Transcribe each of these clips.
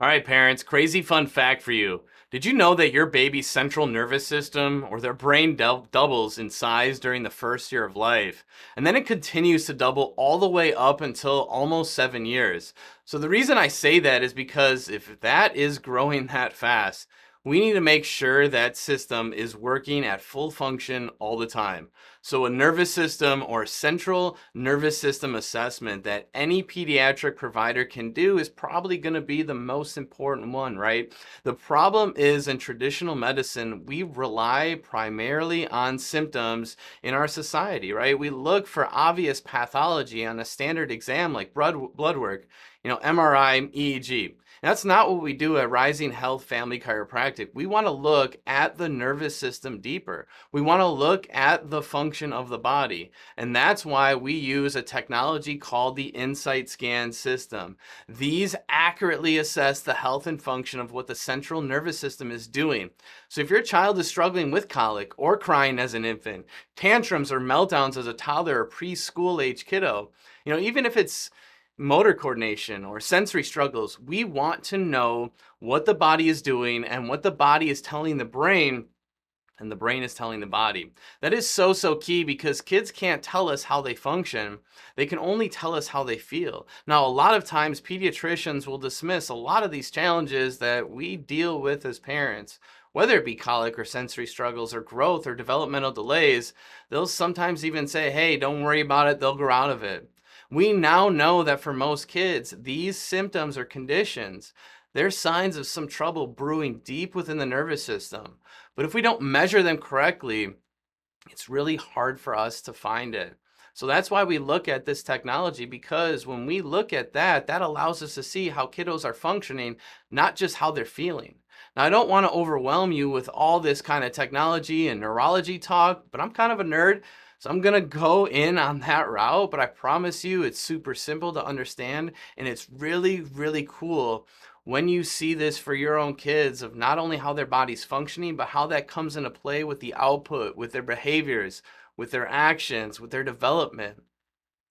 All right, parents, crazy fun fact for you. Did you know that your baby's central nervous system or their brain doubles in size during the first year of life? And then it continues to double all the way up until almost 7 years. So the reason I say that is because if that is growing that fast, we need to make sure that system is working at full function all the time. So a nervous system or central nervous system assessment that any pediatric provider can do is probably going to be the most important one, right? The problem is in traditional medicine, we rely primarily on symptoms in our society, right? We look for obvious pathology on a standard exam like blood work, MRI, EEG. That's not what we do at Rising Health Family Chiropractic. We want to look at the nervous system deeper. We want to look at the function of the body. And that's why we use a technology called the Insight Scan system. These accurately assess the health and function of what the central nervous system is doing. So if your child is struggling with colic or crying as an infant, tantrums or meltdowns as a toddler or preschool age kiddo, even if it's motor coordination or sensory struggles, we want to know what the body is doing and what the body is telling the brain and the brain is telling the body. That is so key because kids can't tell us how they function. They can only tell us how they feel. Now, a lot of times pediatricians will dismiss a lot of these challenges that we deal with as parents. Whether it be colic or sensory struggles or growth or developmental delays, they'll sometimes even say, hey, don't worry about it, they'll grow out of it. We now know that for most kids, these symptoms or conditions, they're signs of some trouble brewing deep within the nervous system. But if we don't measure them correctly, it's really hard for us to find it. So that's why we look at this technology, because when we look at that, that allows us to see how kiddos are functioning, not just how they're feeling. Now, I don't want to overwhelm you with all this kind of technology and neurology talk, but I'm kind of a nerd. So I'm going to go in on that route, but I promise you it's super simple to understand. And it's really cool when you see this for your own kids of not only how their body's functioning, but how that comes into play with the output, with their behaviors, with their actions, with their development.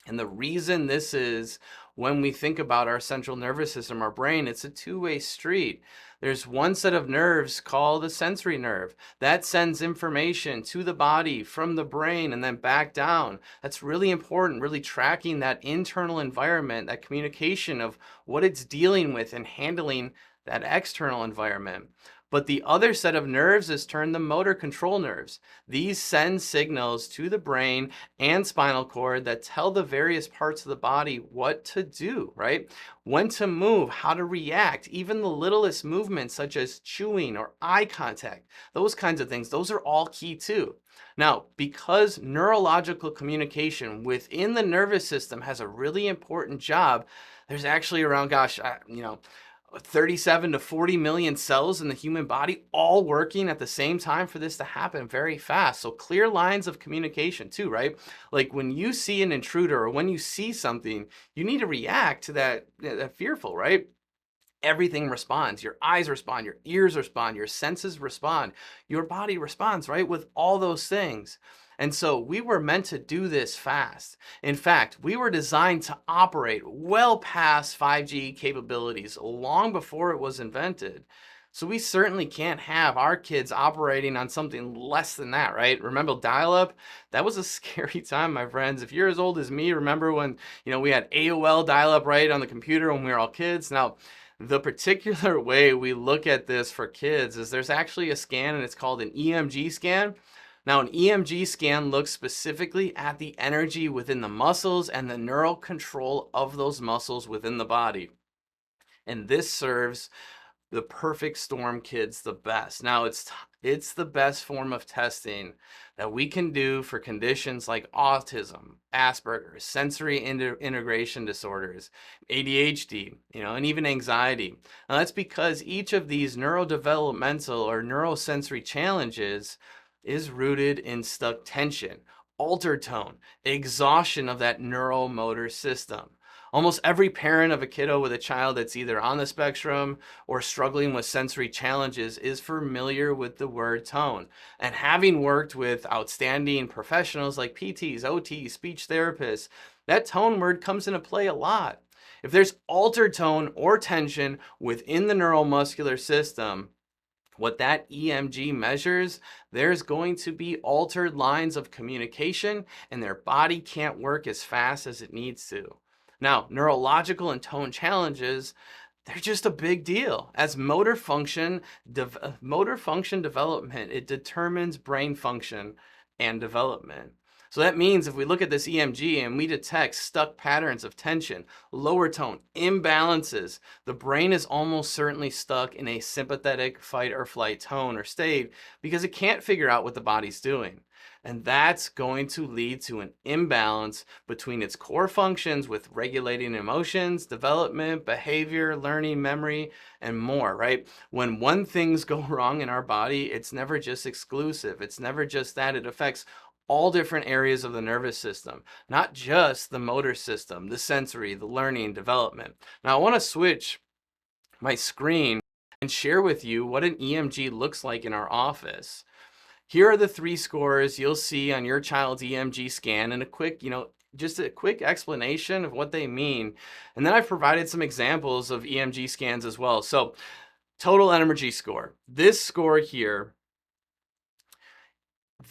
And the reason this is, when we think about our central nervous system, our brain, it's a two-way street. There's one set of nerves called a sensory nerve that sends information to the body from the brain and then back down. That's really important, really tracking that internal environment, that communication of what it's dealing with and handling that external environment. But the other set of nerves is termed the motor control nerves. These send signals to the brain and spinal cord that tell the various parts of the body what to do, right? When to move, how to react, even the littlest movements such as chewing or eye contact, those kinds of things, those are all key too. Now, because neurological communication within the nervous system has a really important job, there's actually around, 37 to 40 million cells in the human body all working at the same time for this to happen very fast. So clear lines of communication too, right? Like when you see an intruder or when you see something, you need to react to that fearful, right? Everything responds. Your eyes respond, your ears respond, your senses respond, your body responds, right? With all those things. And so we were meant to do this fast. In fact, we were designed to operate well past 5G capabilities long before it was invented. So we certainly can't have our kids operating on something less than that, right? Remember dial-up? That was a scary time, my friends. If you're as old as me, remember when, we had AOL dial-up, right, on the computer when we were all kids? Now, the particular way we look at this for kids is there's actually a scan, and it's called an EMG scan. Now, an EMG scan looks specifically at the energy within the muscles and the neural control of those muscles within the body. And this serves the perfect storm kids the best. Now, it's the best form of testing that we can do for conditions like autism, Asperger's, sensory integration disorders, ADHD, and even anxiety. Now, that's because each of these neurodevelopmental or neurosensory challenges is rooted in stuck tension, altered tone, exhaustion of that neuromotor system. Almost every parent of a kiddo with a child that's either on the spectrum or struggling with sensory challenges is familiar with the word tone. And having worked with outstanding professionals like PTs, OTs, speech therapists, that tone word comes into play a lot. If there's altered tone or tension within the neuromuscular system, what that EMG measures, there's going to be altered lines of communication and their body can't work as fast as it needs to. Now, neurological and tone challenges, they're just a big deal. As motor function development, it determines brain function and development. So that means if we look at this EMG and we detect stuck patterns of tension, lower tone, imbalances, the brain is almost certainly stuck in a sympathetic fight or flight tone or state because it can't figure out what the body's doing. And that's going to lead to an imbalance between its core functions with regulating emotions, development, behavior, learning, memory, and more, right? When one thing's go wrong in our body, it's never just exclusive. It's never just that. It affects all different areas of the nervous system, not just the motor system, the sensory, the learning, development. Now I want to switch my screen and share with you what an EMG looks like in our office. Here are the 3 scores you'll see on your child's EMG scan and a quick, just a quick explanation of what they mean. And then I've provided some examples of EMG scans as well. So total energy score. This score here,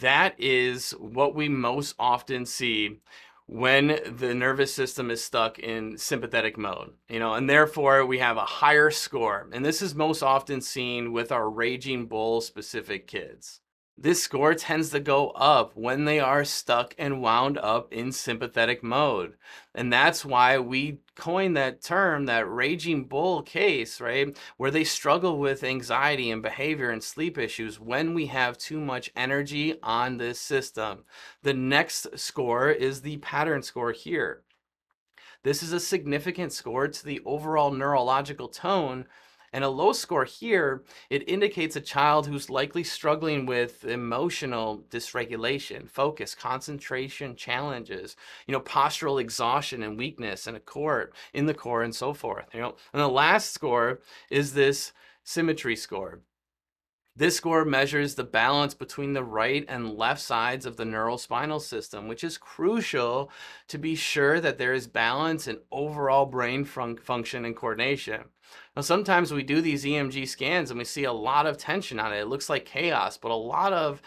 that is what we most often see when the nervous system is stuck in sympathetic mode, and therefore we have a higher score. And this is most often seen with our raging bull specific kids. This score tends to go up when they are stuck and wound up in sympathetic mode. And that's why we coined that term, that raging bull case, right? Where they struggle with anxiety and behavior and sleep issues when we have too much energy on this system. The next score is the pattern score here. This is a significant score to the overall neurological tone. And a low score here, it indicates a child who's likely struggling with emotional dysregulation, focus, concentration challenges, postural exhaustion and weakness in the core and so forth. And the last score is this symmetry score. This score measures the balance between the right and left sides of the neurospinal system, which is crucial to be sure that there is balance in overall brain function and coordination. Now, sometimes we do these EMG scans and we see a lot of tension on it. It looks like chaos, but a lot of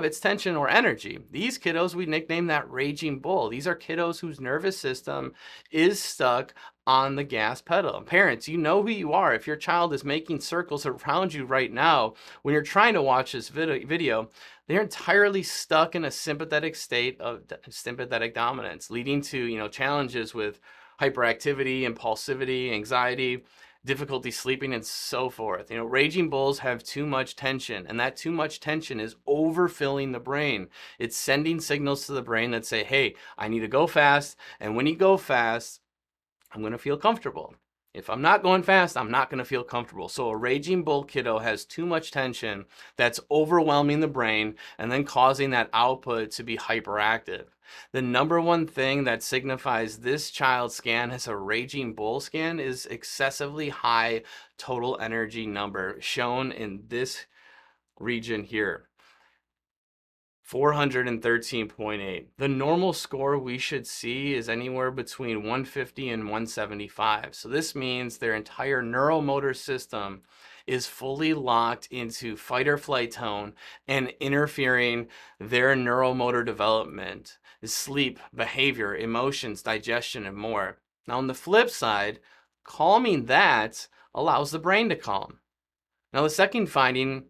it's tension or energy. These kiddos, we nickname that raging bull. These are kiddos whose nervous system is stuck on the gas pedal. Parents, you know who you are. If your child is making circles around you right now, when you're trying to watch this video, they're entirely stuck in a sympathetic state of sympathetic dominance, leading to, challenges with hyperactivity, impulsivity, anxiety, difficulty sleeping, and so forth. Raging bulls have too much tension, and that too much tension is overfilling the brain. It's sending signals to the brain that say, hey, I need to go fast, and when you go fast, I'm going to feel comfortable. If I'm not going fast, I'm not going to feel comfortable. So a raging bull kiddo has too much tension that's overwhelming the brain and then causing that output to be hyperactive. The number one thing that signifies this child scan as a raging bull scan is excessively high total energy number shown in this region here. 413.8. The normal score we should see is anywhere between 150 and 175. So this means their entire neuromotor system is fully locked into fight or flight tone and interfering their neuromotor development, sleep, behavior, emotions, digestion, and more. Now on the flip side, calming that allows the brain to calm. Now the second finding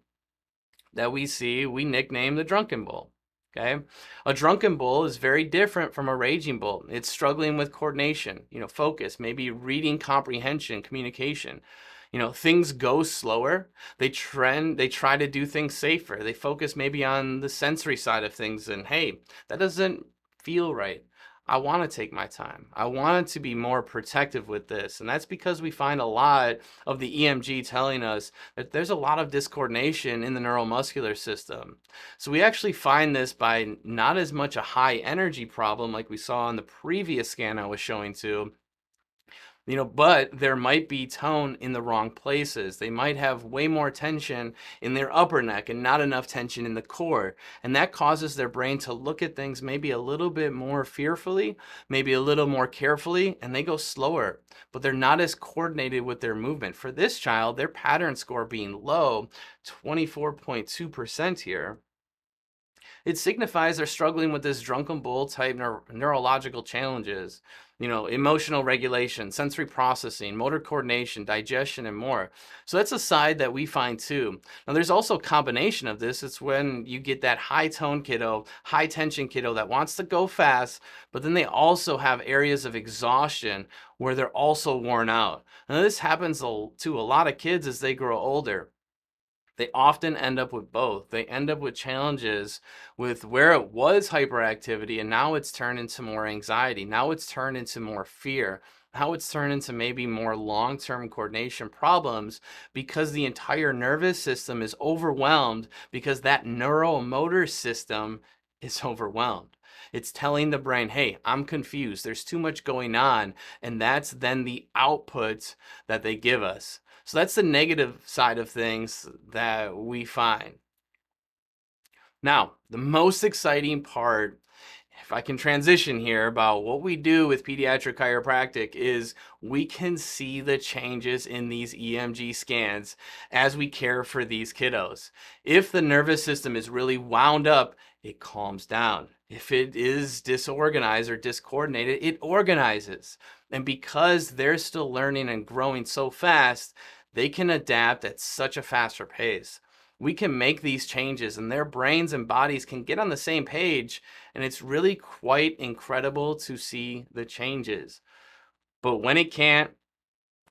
that we see, we nickname the drunken bull. Okay, a drunken bull is very different from a raging bull. It's struggling with coordination, focus, maybe reading comprehension, communication. Things go slower. They try to do things safer. They focus maybe on the sensory side of things, and hey, that doesn't feel right. I want to take my time. I want to be more protective with this. And that's because we find a lot of the EMG telling us that there's a lot of discoordination in the neuromuscular system. So we actually find this by not as much a high energy problem like we saw in the previous scan I was showing to, But there might be tone in the wrong places. They might have way more tension in their upper neck and not enough tension in the core. And that causes their brain to look at things maybe a little bit more fearfully, maybe a little more carefully, and they go slower. But they're not as coordinated with their movement. For this child, their pattern score being low, 24.2% here, it signifies they're struggling with this drunken bull type neurological challenges, emotional regulation, sensory processing, motor coordination, digestion, and more. So that's a side that we find too. Now, there's also a combination of this. It's when you get that high tone kiddo, high tension kiddo that wants to go fast, but then they also have areas of exhaustion where they're also worn out. Now, this happens to a lot of kids as they grow older. They often end up with both. They end up with challenges with where it was hyperactivity and now it's turned into more anxiety. Now it's turned into more fear. Now it's turned into maybe more long-term coordination problems because the entire nervous system is overwhelmed because that neuromotor system is overwhelmed. It's telling the brain, hey, I'm confused. There's too much going on. And that's then the output that they give us. So that's the negative side of things that we find. Now, the most exciting part, if I can transition here about what we do with pediatric chiropractic, is we can see the changes in these EMG scans as we care for these kiddos. If the nervous system is really wound up, it calms down. If it is disorganized or discoordinated, it organizes. And because they're still learning and growing so fast, they can adapt at such a faster pace. We can make these changes and their brains and bodies can get on the same page, and it's really quite incredible to see the changes. But when it can't,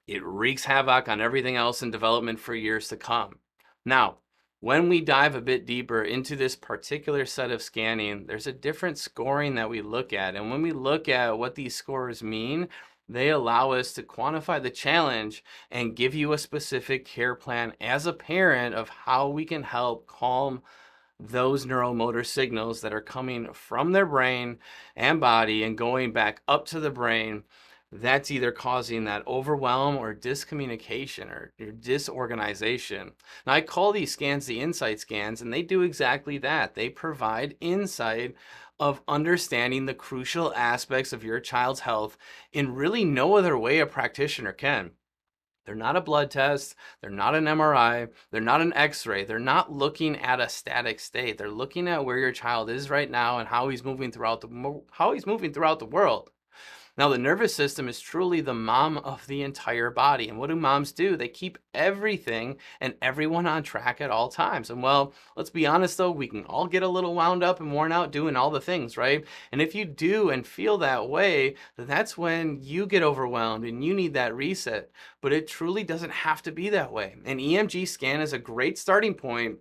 it wreaks havoc on everything else in development for years to come. Now, when we dive a bit deeper into this particular set of scanning, there's a different scoring that we look at. And when we look at what these scores mean, they allow us to quantify the challenge and give you a specific care plan as a parent of how we can help calm those neuromotor signals that are coming from their brain and body and going back up to the brain. That's either causing that overwhelm or discommunication or disorganization. Now, I call these scans the insight scans, and they do exactly that. They provide insight of understanding the crucial aspects of your child's health in really no other way a practitioner can. They're not a blood test. They're not an MRI. They're not an X-ray. They're not looking at a static state. They're looking at where your child is right now and how he's moving throughout the world. Now, the nervous system is truly the mom of the entire body. And what do moms do? They keep everything and everyone on track at all times. And well, let's be honest though, we can all get a little wound up and worn out doing all the things, right? And if you do and feel that way, that's when you get overwhelmed and you need that reset. But it truly doesn't have to be that way. An EMG scan is a great starting point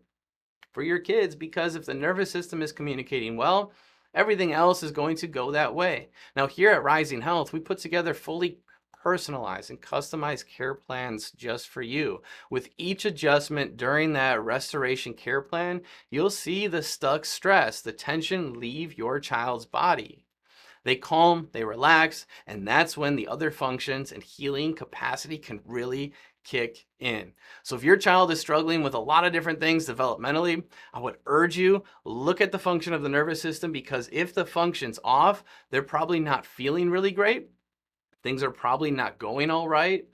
for your kids because if the nervous system is communicating well, everything else is going to go that way. Now, here at Rising Health, we put together fully personalized and customized care plans just for you. With each adjustment during that restoration care plan, you'll see the stuck stress, the tension leave your child's body. They calm, they relax, and that's when the other functions and healing capacity can really kick in. So if your child is struggling with a lot of different things developmentally, I would urge you, look at the function of the nervous system, because if the function's off, they're probably not feeling really great. Things are probably not going all right.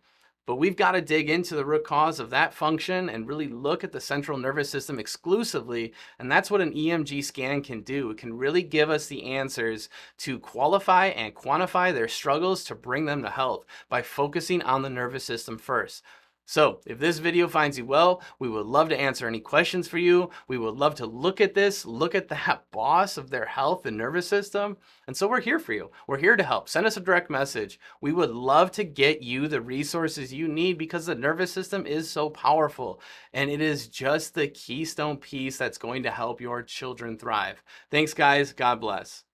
But we've got to dig into the root cause of that function and really look at the central nervous system exclusively. And that's what an EMG scan can do. It can really give us the answers to qualify and quantify their struggles to bring them to health by focusing on the nervous system first. So if this video finds you well, we would love to answer any questions for you. We would love to look at this, look at that boss of their health and nervous system. And so we're here for you. We're here to help. Send us a direct message. We would love to get you the resources you need because the nervous system is so powerful and it is just the keystone piece that's going to help your children thrive. Thanks, guys. God bless.